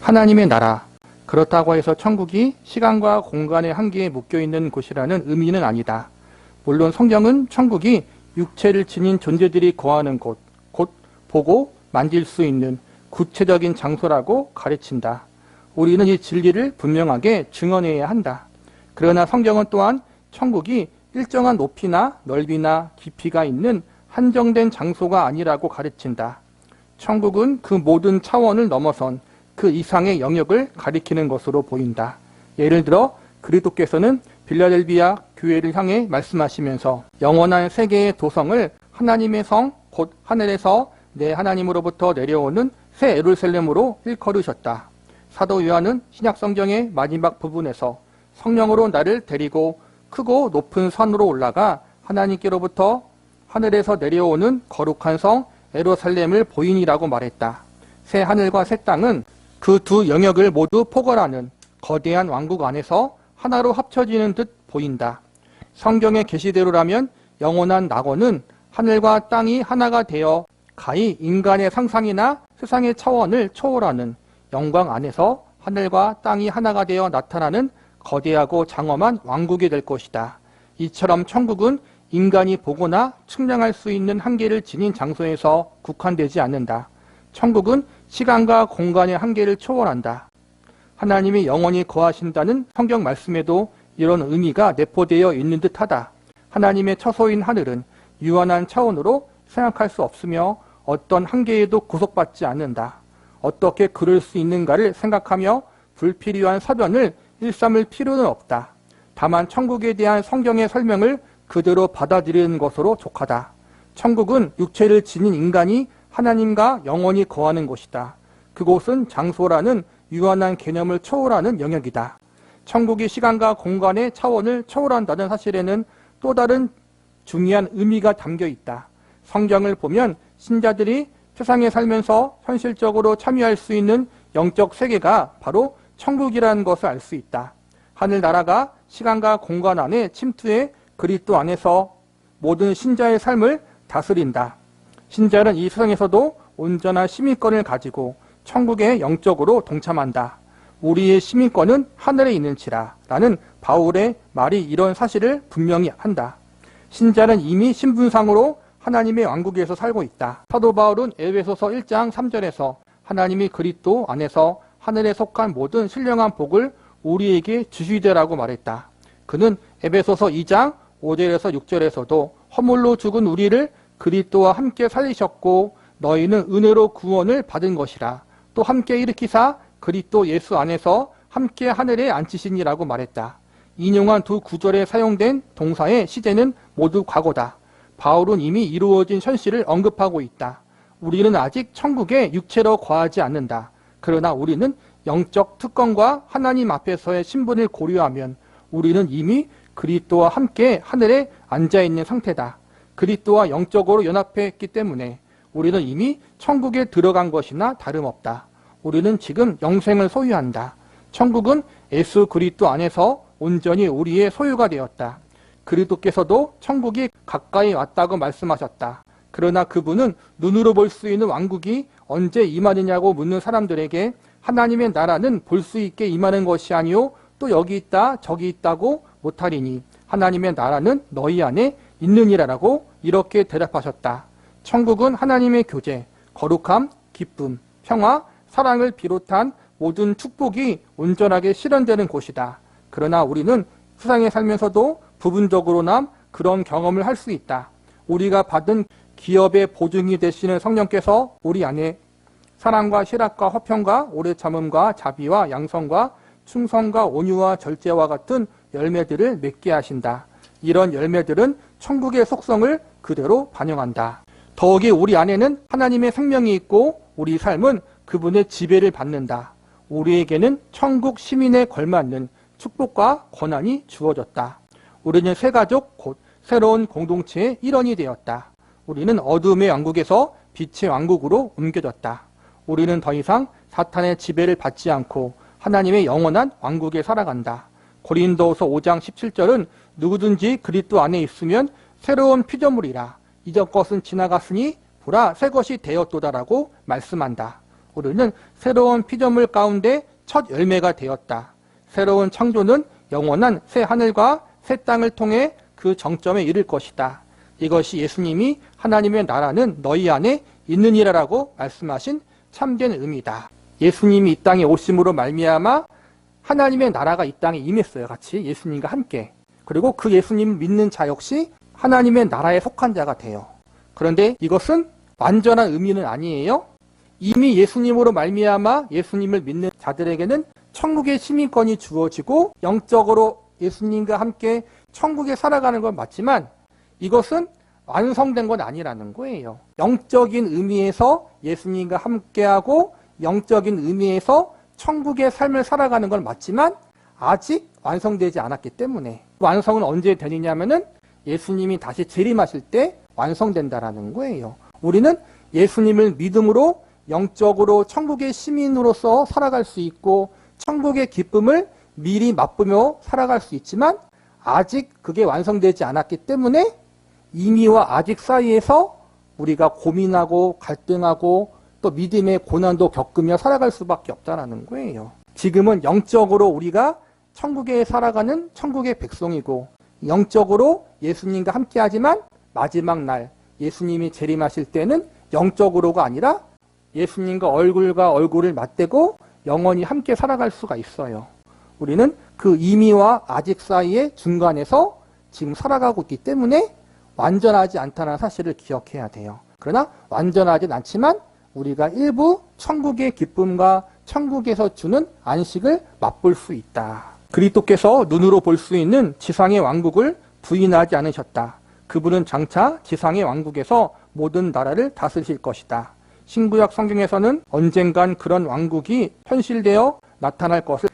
하나님의 나라, 그렇다고 해서 천국이 시간과 공간의 한계에 묶여있는 곳이라는 의미는 아니다. 물론 성경은 천국이 육체를 지닌 존재들이 거하는 곳, 곧 보고 만질 수 있는 구체적인 장소라고 가르친다. 우리는 이 진리를 분명하게 증언해야 한다. 그러나 성경은 또한 천국이 일정한 높이나 넓이나 깊이가 있는 한정된 장소가 아니라고 가르친다. 천국은 그 모든 차원을 넘어선 그 이상의 영역을 가리키는 것으로 보인다. 예를 들어 그리스도께서는 빌라델비아 교회를 향해 말씀하시면서 영원한 세계의 도성을 하나님의 성, 곧 하늘에서 내 하나님으로부터 내려오는 새 예루살렘으로 일컬으셨다. 사도 요한은 신약성경의 마지막 부분에서 성령으로 나를 데리고 크고 높은 산으로 올라가 하나님께로부터 하늘에서 내려오는 거룩한 성 예루살렘을 보이니라고 말했다. 새 하늘과 새 땅은 그 두 영역을 모두 포괄하는 거대한 왕국 안에서 하나로 합쳐지는 듯 보인다. 성경의 계시대로라면 영원한 낙원은 하늘과 땅이 하나가 되어 가히 인간의 상상이나 세상의 차원을 초월하는 영광 안에서 하늘과 땅이 하나가 되어 나타나는 거대하고 장엄한 왕국이 될 것이다. 이처럼 천국은 인간이 보거나 측량할 수 있는 한계를 지닌 장소에서 국한되지 않는다. 천국은 시간과 공간의 한계를 초월한다. 하나님이 영원히 거하신다는 성경 말씀에도 이런 의미가 내포되어 있는 듯하다. 하나님의 처소인 하늘은 유한한 차원으로 생각할 수 없으며 어떤 한계에도 구속받지 않는다. 어떻게 그럴 수 있는가를 생각하며 불필요한 사변을 일삼을 필요는 없다. 다만 천국에 대한 성경의 설명을 그대로 받아들이는 것으로 족하다. 천국은 육체를 지닌 인간이 하나님과 영원히 거하는 곳이다. 그곳은 장소라는 유한한 개념을 초월하는 영역이다. 천국이 시간과 공간의 차원을 초월한다는 사실에는 또 다른 중요한 의미가 담겨 있다. 성경을 보면 신자들이 세상에 살면서 현실적으로 참여할 수 있는 영적 세계가 바로 천국이라는 것을 알 수 있다. 하늘나라가 시간과 공간 안에 침투해 그리스도 안에서 모든 신자의 삶을 다스린다. 신자는 이 세상에서도 온전한 시민권을 가지고 천국에 영적으로 동참한다. 우리의 시민권은 하늘에 있는지라 라는 바울의 말이 이런 사실을 분명히 한다. 신자는 이미 신분상으로 하나님의 왕국에서 살고 있다. 사도 바울은 에베소서 1장 3절에서 하나님이 그리스도 안에서 하늘에 속한 모든 신령한 복을 우리에게 주시되라고 말했다. 그는 에베소서 2장 5절에서 6절에서도 허물로 죽은 우리를 그리스도와 함께 살리셨고 너희는 은혜로 구원을 받은 것이라. 또 함께 일으키사 그리스도 예수 안에서 함께 하늘에 앉히시니라고 말했다. 인용한 두 구절에 사용된 동사의 시제는 모두 과거다. 바울은 이미 이루어진 현실을 언급하고 있다. 우리는 아직 천국에 육체로 거하지 않는다. 그러나 우리는 영적 특권과 하나님 앞에서의 신분을 고려하면 우리는 이미 그리스도와 함께 하늘에 앉아있는 상태다. 그리스도와 영적으로 연합했기 때문에 우리는 이미 천국에 들어간 것이나 다름없다. 우리는 지금 영생을 소유한다. 천국은 예수 그리스도 안에서 온전히 우리의 소유가 되었다. 그리스도께서도 천국이 가까이 왔다고 말씀하셨다. 그러나 그분은 눈으로 볼 수 있는 왕국이 언제 임하느냐고 묻는 사람들에게 하나님의 나라는 볼 수 있게 임하는 것이 아니요 또 여기 있다 저기 있다고 못하리니 하나님의 나라는 너희 안에 있느니라라고 이렇게 대답하셨다. 천국은 하나님의 교제, 거룩함, 기쁨, 평화, 사랑을 비롯한 모든 축복이 온전하게 실현되는 곳이다. 그러나 우리는 세상에 살면서도 부분적으로나 그런 경험을 할 수 있다. 우리가 받은 기업의 보증이 되시는 성령께서 우리 안에 사랑과 실학과 화평과 오래 참음과 자비와 양성과 충성과 온유와 절제와 같은 열매들을 맺게 하신다. 이런 열매들은 천국의 속성을 그대로 반영한다. 더욱이 우리 안에는 하나님의 생명이 있고 우리 삶은 그분의 지배를 받는다. 우리에게는 천국 시민에 걸맞는 축복과 권한이 주어졌다. 우리는 새 가족 곧 새로운 공동체의 일원이 되었다. 우리는 어둠의 왕국에서 빛의 왕국으로 옮겨졌다. 우리는 더 이상 사탄의 지배를 받지 않고 하나님의 영원한 왕국에 살아간다. 고린도후서 5장 17절은 누구든지 그리스도 안에 있으면 새로운 피조물이라 이전 것은 지나갔으니 보라 새 것이 되었도다라고 말씀한다. 우리는 새로운 피조물 가운데 첫 열매가 되었다. 새로운 창조는 영원한 새 하늘과 새 땅을 통해 그 정점에 이를 것이다. 이것이 예수님이 하나님의 나라는 너희 안에 있느니라라고 말씀하신 참된 의미다. 예수님이 이 땅에 오심으로 말미암아 하나님의 나라가 이 땅에 임했어요. 같이 예수님과 함께. 그리고 그 예수님을 믿는 자 역시 하나님의 나라에 속한 자가 돼요. 그런데 이것은 완전한 의미는 아니에요. 이미 예수님으로 말미암아 예수님을 믿는 자들에게는 천국의 시민권이 주어지고 영적으로 예수님과 함께 천국에 살아가는 건 맞지만 이것은 완성된 건 아니라는 거예요. 영적인 의미에서 예수님과 함께하고 영적인 의미에서 천국의 삶을 살아가는 건 맞지만 아직 완성되지 않았기 때문에 완성은 언제 되느냐면은 예수님이 다시 재림하실 때 완성된다라는 거예요. 우리는 예수님을 믿음으로 영적으로 천국의 시민으로서 살아갈 수 있고 천국의 기쁨을 미리 맛보며 살아갈 수 있지만 아직 그게 완성되지 않았기 때문에 이미와 아직 사이에서 우리가 고민하고 갈등하고 또 믿음의 고난도 겪으며 살아갈 수밖에 없다는 거예요. 지금은 영적으로 우리가 천국에 살아가는 천국의 백성이고 영적으로 예수님과 함께하지만 마지막 날 예수님이 재림하실 때는 영적으로가 아니라 예수님과 얼굴과 얼굴을 맞대고 영원히 함께 살아갈 수가 있어요. 우리는 그 이미와 아직 사이의 중간에서 지금 살아가고 있기 때문에 완전하지 않다는 사실을 기억해야 돼요. 그러나 완전하진 않지만 우리가 일부 천국의 기쁨과 천국에서 주는 안식을 맛볼 수 있다. 그리스도께서 눈으로 볼 수 있는 지상의 왕국을 부인하지 않으셨다. 그분은 장차 지상의 왕국에서 모든 나라를 다스리실 것이다. 신구약 성경에서는 언젠간 그런 왕국이 현실되어 나타날 것을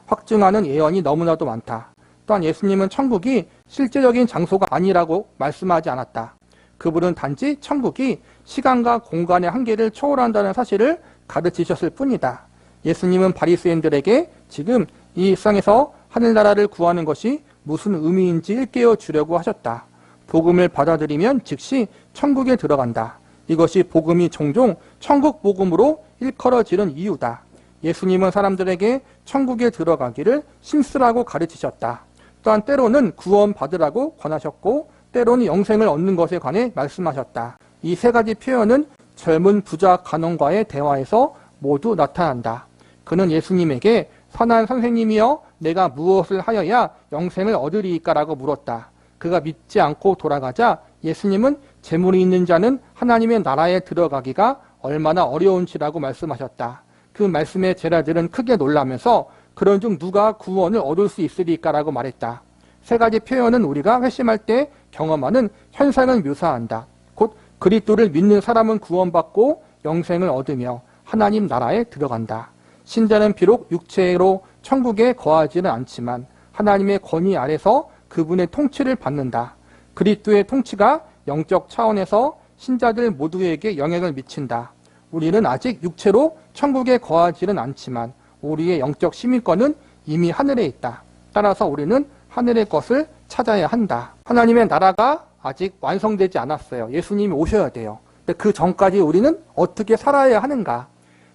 확증하는 예언이 너무나도 많다. 또한 예수님은 천국이 실제적인 장소가 아니라고 말씀하지 않았다. 그분은 단지 천국이 시간과 공간의 한계를 초월한다는 사실을 가르치셨을 뿐이다. 예수님은 바리새인들에게 지금 이 세상에서 하늘나라를 구하는 것이 무슨 의미인지 일깨워 주려고 하셨다. 복음을 받아들이면 즉시 천국에 들어간다. 이것이 복음이 종종 천국 복음으로 일컬어지는 이유다. 예수님은 사람들에게 천국에 들어가기를 심쓰라고 가르치셨다. 또한 때로는 구원 받으라고 권하셨고 때로는 영생을 얻는 것에 관해 말씀하셨다. 이 세 가지 표현은 젊은 부자 간원과의 대화에서 모두 나타난다. 그는 예수님에게 선한 선생님이여 내가 무엇을 하여야 영생을 얻으리이까라고 물었다. 그가 믿지 않고 돌아가자 예수님은 재물이 있는 자는 하나님의 나라에 들어가기가 얼마나 어려운지라고 말씀하셨다. 그 말씀에 제자들은 크게 놀라면서 그런 중 누가 구원을 얻을 수 있으리까라고 말했다. 세 가지 표현은 우리가 회심할 때 경험하는 현상을 묘사한다. 곧 그리스도를 믿는 사람은 구원받고 영생을 얻으며 하나님 나라에 들어간다. 신자는 비록 육체로 천국에 거하지는 않지만 하나님의 권위 아래서 그분의 통치를 받는다. 그리스도의 통치가 영적 차원에서 신자들 모두에게 영향을 미친다. 우리는 아직 육체로 천국에 거하지는 않지만 우리의 영적 시민권은 이미 하늘에 있다. 따라서 우리는 하늘의 것을 찾아야 한다. 하나님의 나라가 아직 완성되지 않았어요. 예수님이 오셔야 돼요. 근데 그 전까지 우리는 어떻게 살아야 하는가?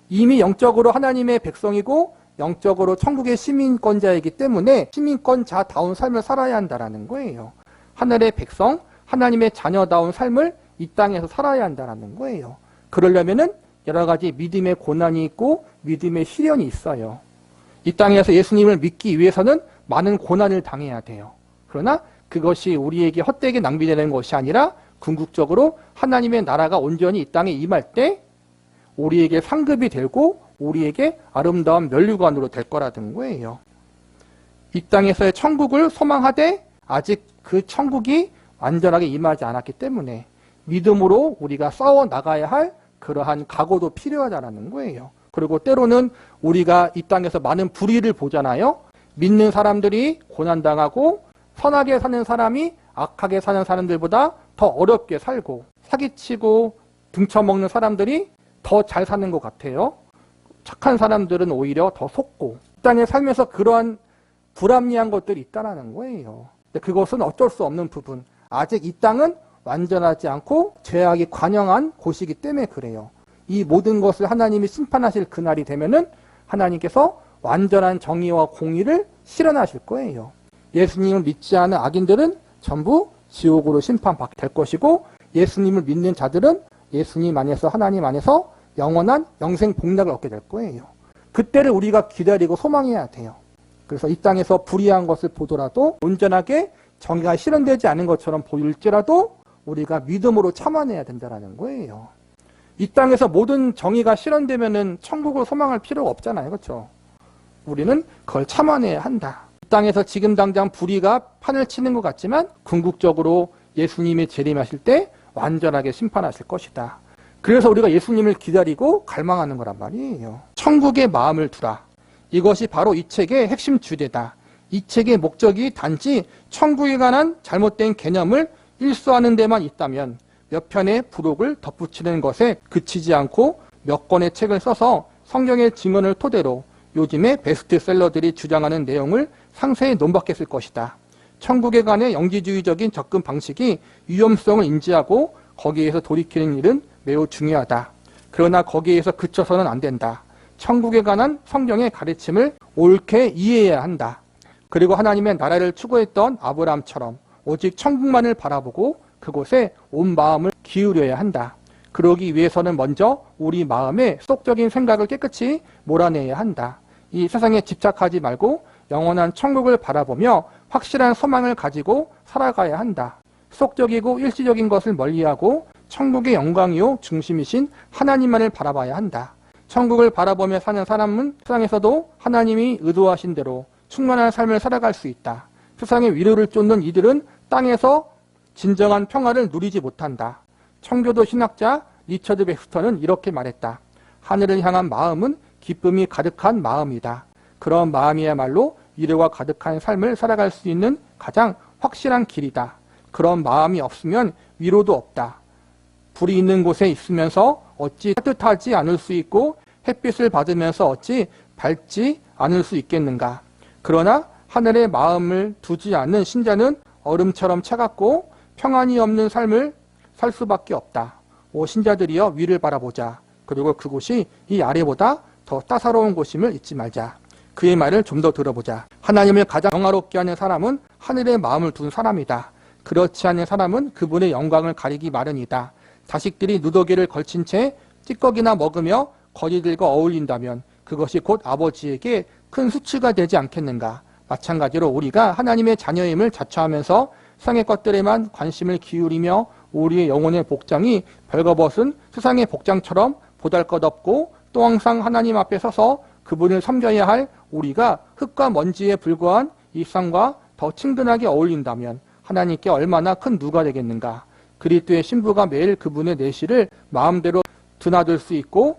이미 영적으로 하나님의 백성이고 영적으로 천국의 시민권자이기 때문에 시민권자다운 삶을 살아야 한다는 거예요. 하늘의 백성, 하나님의 자녀다운 삶을 이 땅에서 살아야 한다는 거예요. 그러려면은 여러 가지 믿음의 고난이 있고 믿음의 시련이 있어요. 이 땅에서 예수님을 믿기 위해서는 많은 고난을 당해야 돼요. 그러나 그것이 우리에게 헛되게 낭비되는 것이 아니라 궁극적으로 하나님의 나라가 온전히 이 땅에 임할 때 우리에게 상급이 되고 우리에게 아름다운 면류관으로 될 거라는 거예요. 이 땅에서의 천국을 소망하되 아직 그 천국이 완전하게 임하지 않았기 때문에 믿음으로 우리가 싸워 나가야 할 그러한 각오도 필요하다는 거예요. 그리고 때로는 우리가 이 땅에서 많은 불의를 보잖아요. 믿는 사람들이 고난당하고 선하게 사는 사람이 악하게 사는 사람들보다 더 어렵게 살고 사기치고 등쳐먹는 사람들이 더 잘 사는 것 같아요. 착한 사람들은 오히려 더 속고 이 땅에 살면서 그러한 불합리한 것들이 있다는 거예요. 근데 그것은 어쩔 수 없는 부분. 아직 이 땅은 완전하지 않고 죄악이 관영한 곳이기 때문에 그래요. 이 모든 것을 하나님이 심판하실 그날이 되면은 하나님께서 완전한 정의와 공의를 실현하실 거예요. 예수님을 믿지 않은 악인들은 전부 지옥으로 심판받게 될 것이고, 예수님을 믿는 자들은 예수님 안에서, 하나님 안에서 영원한 영생 복락을 얻게 될 거예요. 그때를 우리가 기다리고 소망해야 돼요. 그래서 이 땅에서 불의한 것을 보더라도, 온전하게 정의가 실현되지 않은 것처럼 보일지라도 우리가 믿음으로 참아내야 된다는 거예요. 이 땅에서 모든 정의가 실현되면은 천국을 소망할 필요가 없잖아요. 그렇죠? 우리는 그걸 참아내야 한다. 이 땅에서 지금 당장 불의가 판을 치는 것 같지만 궁극적으로 예수님이 재림하실 때 완전하게 심판하실 것이다. 그래서 우리가 예수님을 기다리고 갈망하는 거란 말이에요. 천국의 마음을 두라. 이것이 바로 이 책의 핵심 주제다. 이 책의 목적이 단지 천국에 관한 잘못된 개념을 일소하는 데만 있다면 몇 편의 부록을 덧붙이는 것에 그치지 않고 몇 권의 책을 써서 성경의 증언을 토대로 요즘의 베스트셀러들이 주장하는 내용을 상세히 논박했을 것이다. 천국에 관해 영지주의적인 접근 방식이 위험성을 인지하고 거기에서 돌이키는 일은 매우 중요하다. 그러나 거기에서 그쳐서는 안 된다. 천국에 관한 성경의 가르침을 옳게 이해해야 한다. 그리고 하나님의 나라를 추구했던 아브라함처럼 오직 천국만을 바라보고 그곳에 온 마음을 기울여야 한다. 그러기 위해서는 먼저 우리 마음의 속적인 생각을 깨끗이 몰아내야 한다. 이 세상에 집착하지 말고 영원한 천국을 바라보며 확실한 소망을 가지고 살아가야 한다. 속적이고 일시적인 것을 멀리하고 천국의 영광이요 중심이신 하나님만을 바라봐야 한다. 천국을 바라보며 사는 사람은 세상에서도 하나님이 의도하신 대로 충만한 삶을 살아갈 수 있다. 세상의 위로를 쫓는 이들은 땅에서 진정한 평화를 누리지 못한다. 청교도 신학자 리처드 백스터는 이렇게 말했다. 하늘을 향한 마음은 기쁨이 가득한 마음이다. 그런 마음이야말로 위로가 가득한 삶을 살아갈 수 있는 가장 확실한 길이다. 그런 마음이 없으면 위로도 없다. 불이 있는 곳에 있으면서 어찌 따뜻하지 않을 수 있고 햇빛을 받으면서 어찌 밝지 않을 수 있겠는가. 그러나 하늘의 마음을 두지 않는 신자는 얼음처럼 차갑고 평안이 없는 삶을 살 수밖에 없다. 오 신자들이여 위를 바라보자. 그리고 그곳이 이 아래보다 더 따사로운 곳임을 잊지 말자. 그의 말을 좀 더 들어보자. 하나님을 가장 영화롭게 하는 사람은 하늘의 마음을 둔 사람이다. 그렇지 않은 사람은 그분의 영광을 가리기 마련이다. 자식들이 누더기를 걸친 채 찌꺼기나 먹으며 거지들과 어울린다면 그것이 곧 아버지에게 큰 수치가 되지 않겠는가. 마찬가지로 우리가 하나님의 자녀임을 자처하면서 세상의 것들에만 관심을 기울이며 우리의 영혼의 복장이 벌거벗은 세상의 복장처럼 보잘것없고 또 항상 하나님 앞에 서서 그분을 섬겨야 할 우리가 흙과 먼지에 불과한 이 세상과 더 친근하게 어울린다면 하나님께 얼마나 큰 누가 되겠는가. 그리스도의 신부가 매일 그분의 내실을 마음대로 드나들 수 있고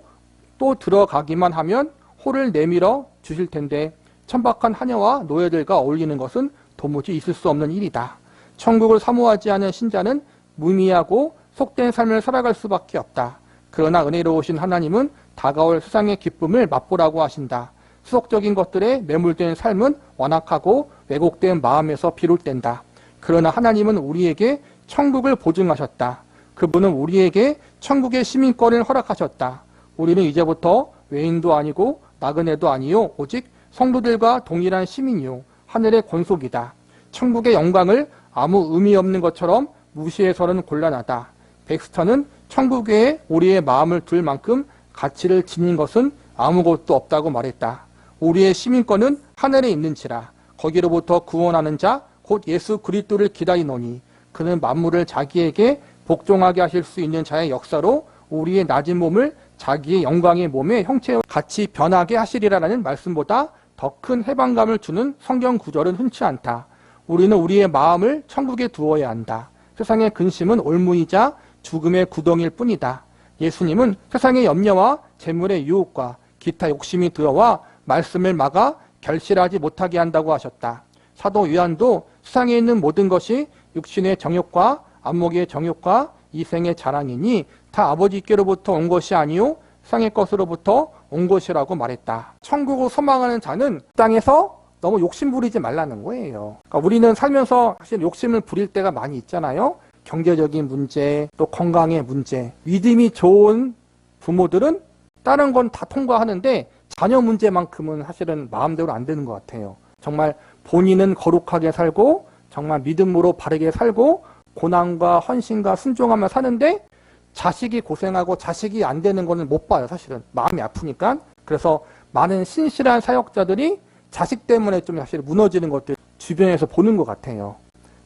또 들어가기만 하면 홀을 내밀어 주실 텐데 천박한 하녀와 노예들과 어울리는 것은 도무지 있을 수 없는 일이다. 천국을 사모하지 않은 신자는 무미하고 속된 삶을 살아갈 수밖에 없다. 그러나 은혜로우신 하나님은 다가올 세상의 기쁨을 맛보라고 하신다. 수속적인 것들에 매몰된 삶은 완악하고 왜곡된 마음에서 비롯된다. 그러나 하나님은 우리에게 천국을 보증하셨다. 그분은 우리에게 천국의 시민권을 허락하셨다. 우리는 이제부터 외인도 아니고 나그네도 아니요 오직 성도들과 동일한 시민이요 하늘의 권속이다. 천국의 영광을 아무 의미 없는 것처럼 무시해서는 곤란하다. 백스터는 천국에 우리의 마음을 둘 만큼 가치를 지닌 것은 아무것도 없다고 말했다. 우리의 시민권은 하늘에 있는지라 거기로부터 구원하는 자 곧 예수 그리스도를 기다리노니 그는 만물을 자기에게 복종하게 하실 수 있는 자의 역사로 우리의 낮은 몸을 자기의 영광의 몸의 형체와 같이 변하게 하시리라는 말씀보다 더 큰 해방감을 주는 성경 구절은 흔치 않다. 우리는 우리의 마음을 천국에 두어야 한다. 세상의 근심은 올무이자 죽음의 구덩이일 뿐이다. 예수님은 세상의 염려와 재물의 유혹과 기타 욕심이 들어와 말씀을 막아 결실하지 못하게 한다고 하셨다. 사도 요한도 세상에 있는 모든 것이 육신의 정욕과 안목의 정욕과 이생의 자랑이니 다 아버지께로부터 온 것이 아니요 세상의 것으로부터 온 것이라고 말했다. 천국을 소망하는 자는 땅에서 너무 욕심 부리지 말라는 거예요. 그러니까 우리는 살면서 사실 욕심을 부릴 때가 많이 있잖아요. 경제적인 문제, 또 건강의 문제, 믿음이 좋은 부모들은 다른 건 다 통과하는데 자녀 문제만큼은 사실은 마음대로 안 되는 것 같아요. 정말 본인은 거룩하게 살고 정말 믿음으로 바르게 살고 고난과 헌신과 순종하며 사는데 자식이 고생하고 자식이 안 되는 거는 못 봐요. 사실은 마음이 아프니까. 그래서 많은 신실한 사역자들이 자식 때문에 좀 사실 무너지는 것들 주변에서 보는 것 같아요.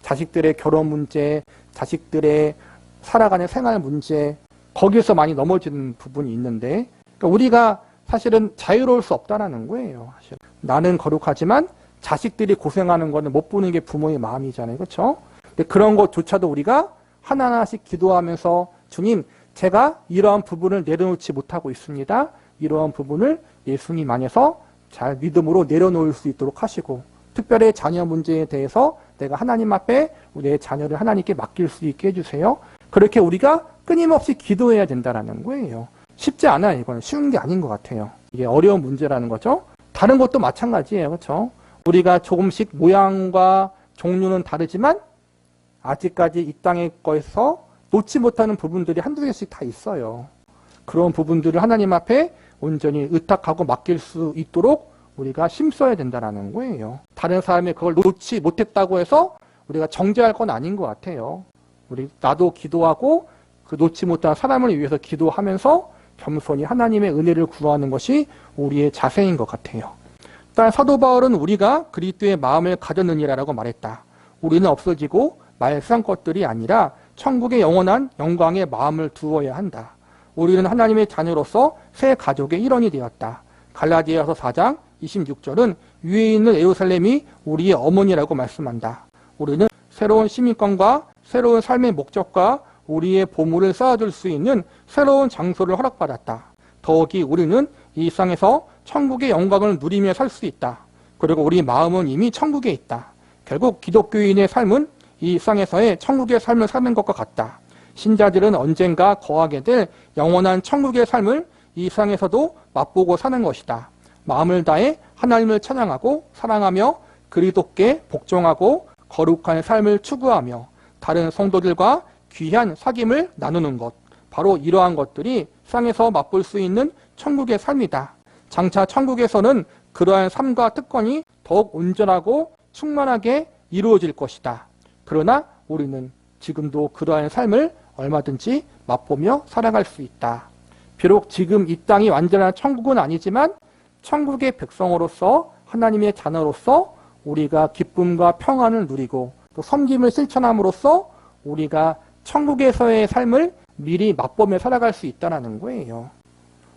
자식들의 결혼 문제, 자식들의 살아가는 생활 문제, 거기서 많이 넘어지는 부분이 있는데, 그러니까 우리가 사실은 자유로울 수 없다라는 거예요. 사실. 나는 거룩하지만 자식들이 고생하는 거는 못 보는 게 부모의 마음이잖아요. 그렇죠? 근데 그런 것조차도 우리가 하나하나씩 기도하면서 주님, 제가 이러한 부분을 내려놓지 못하고 있습니다. 이러한 부분을 예수님 안에서 잘 믿음으로 내려놓을 수 있도록 하시고, 특별히 자녀 문제에 대해서 내가 하나님 앞에 내 자녀를 하나님께 맡길 수 있게 해주세요. 그렇게 우리가 끊임없이 기도해야 된다는 거예요. 쉽지 않아요. 이거는 쉬운 게 아닌 것 같아요. 이게 어려운 문제라는 거죠. 다른 것도 마찬가지예요. 그렇죠? 우리가 조금씩 모양과 종류는 다르지만 아직까지 이 땅의 거에서 놓지 못하는 부분들이 한두 개씩 다 있어요. 그런 부분들을 하나님 앞에 온전히 의탁하고 맡길 수 있도록 우리가 힘써야 된다는 거예요. 다른 사람이 그걸 놓지 못했다고 해서 우리가 정죄할 건 아닌 것 같아요. 나도 기도하고 그 놓지 못한 사람을 위해서 기도하면서 겸손히 하나님의 은혜를 구하는 것이 우리의 자세인 것 같아요. 일단 사도 바울은 우리가 그리스도의 마음을 가졌느니라라고 말했다. 우리는 없어지고 말상 것들이 아니라 천국의 영원한 영광의 마음을 두어야 한다. 우리는 하나님의 자녀로서 새 가족의 일원이 되었다. 갈라디아서 4장 26절은 위에 있는 예루살렘이 우리의 어머니라고 말씀한다. 우리는 새로운 시민권과 새로운 삶의 목적과 우리의 보물을 쌓아둘 수 있는 새로운 장소를 허락받았다. 더욱이 우리는 이 세상에서 천국의 영광을 누리며 살 수 있다. 그리고 우리 마음은 이미 천국에 있다. 결국 기독교인의 삶은 이 세상에서의 천국의 삶을 사는 것과 같다. 신자들은 언젠가 거하게 될 영원한 천국의 삶을 이 세상에서도 맛보고 사는 것이다. 마음을 다해 하나님을 찬양하고 사랑하며 그리스도께 복종하고 거룩한 삶을 추구하며 다른 성도들과 귀한 사귐을 나누는 것, 바로 이러한 것들이 세상에서 맛볼 수 있는 천국의 삶이다. 장차 천국에서는 그러한 삶과 특권이 더욱 온전하고 충만하게 이루어질 것이다. 그러나 우리는 지금도 그러한 삶을 얼마든지 맛보며 살아갈 수 있다. 비록 지금 이 땅이 완전한 천국은 아니지만 천국의 백성으로서 하나님의 자녀로서 우리가 기쁨과 평안을 누리고 또 섬김을 실천함으로써 우리가 천국에서의 삶을 미리 맛보며 살아갈 수 있다는 거예요.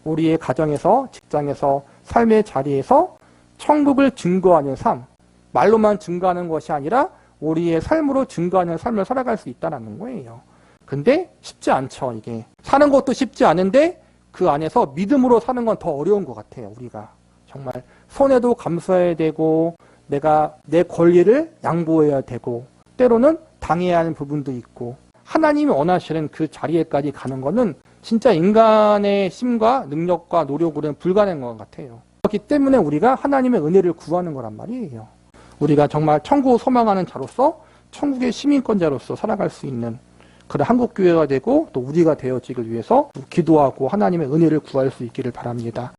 우리의 가정에서, 직장에서, 삶의 자리에서 천국을 증거하는 삶, 말로만 증거하는 것이 아니라 우리의 삶으로 증거하는 삶을 살아갈 수 있다는 거예요. 근데 쉽지 않죠, 이게. 사는 것도 쉽지 않은데 그 안에서 믿음으로 사는 건 더 어려운 것 같아요, 우리가. 정말 손해도 감수해야 되고 내가 내 권리를 양보해야 되고 때로는 당해야 하는 부분도 있고 하나님이 원하시는 그 자리에까지 가는 거는 진짜 인간의 힘과 능력과 노력으로는 불가능한 것 같아요. 그렇기 때문에 우리가 하나님의 은혜를 구하는 거란 말이에요. 우리가 정말 천국을 소망하는 자로서 천국의 시민권자로서 살아갈 수 있는 그런 한국교회가 되고 또 우리가 되어지길 위해서 기도하고 하나님의 은혜를 구할 수 있기를 바랍니다.